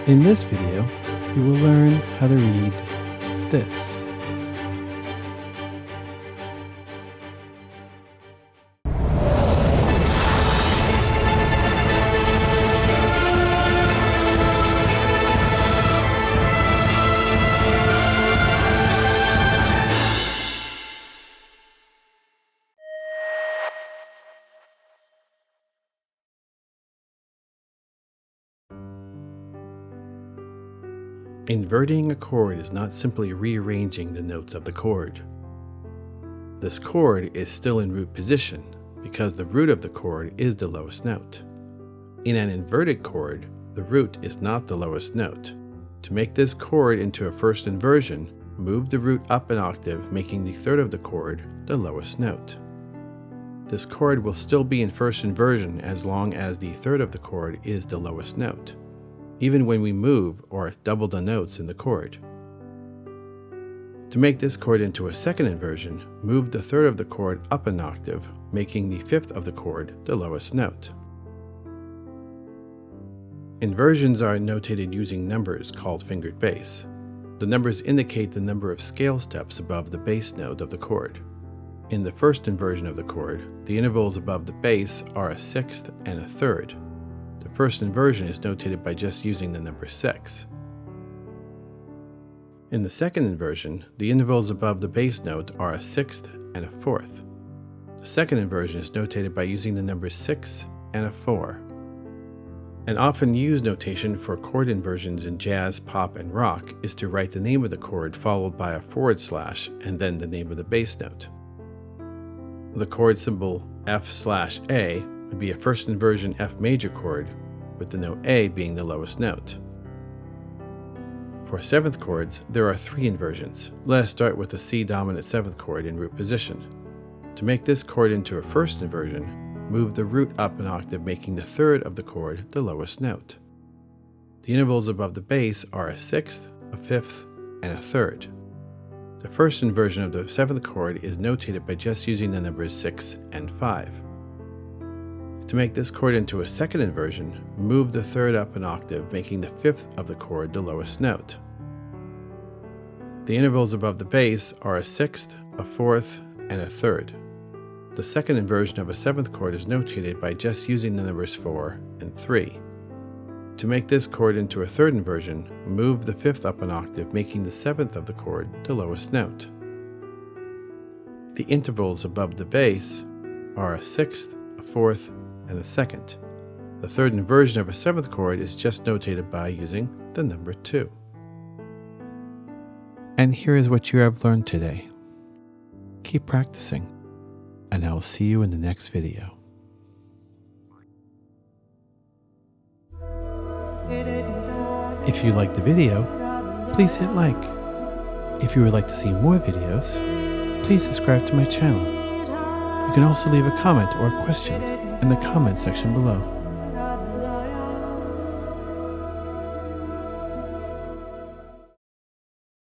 In this video, you will learn how to read this. Inverting a chord is not simply rearranging the notes of the chord. This chord is still in root position because the root of the chord is the lowest note. In an inverted chord, the root is not the lowest note. To make this chord into a first inversion, move the root up an octave, making the third of the chord the lowest note. This chord will still be in first inversion as long as the third of the chord is the lowest note, even when we move or double the notes in the chord. To make this chord into a second inversion, move the third of the chord up an octave, making the fifth of the chord the lowest note. Inversions are notated using numbers called fingered bass. The numbers indicate the number of scale steps above the bass note of the chord. In the first inversion of the chord, the intervals above the bass are a sixth and a third. The first inversion is notated by just using the number 6. In the second inversion, the intervals above the bass note are a sixth and a fourth. The second inversion is notated by using the numbers 6 and a 4. An often used notation for chord inversions in jazz, pop, and rock is to write the name of the chord followed by a / and then the name of the bass note. The chord symbol F/A would be a first inversion F major chord, with the note A being the lowest note. For 7th chords, there are 3 inversions. Let us start with the C dominant 7th chord in root position. To make this chord into a first inversion, move the root up an octave, making the third of the chord the lowest note. The intervals above the bass are a sixth, a fifth, and a third. The first inversion of the 7th chord is notated by just using the numbers 6 and 5. To make this chord into a second inversion, move the third up an octave, making the fifth of the chord the lowest note. The intervals above the bass are a sixth, a fourth, and a third. The second inversion of a 7th chord is notated by just using the numbers 4 and 3. To make this chord into a third inversion, move the fifth up an octave, making the 7th of the chord the lowest note. The intervals above the bass are a sixth, a fourth, and a second. The third inversion of a 7th chord is just notated by using the number 2. And here is what you have learned today. Keep practicing, and I will see you in the next video. If you liked the video, please hit like. If you would like to see more videos, please subscribe to my channel. You can also leave a comment or a question in the comment section below.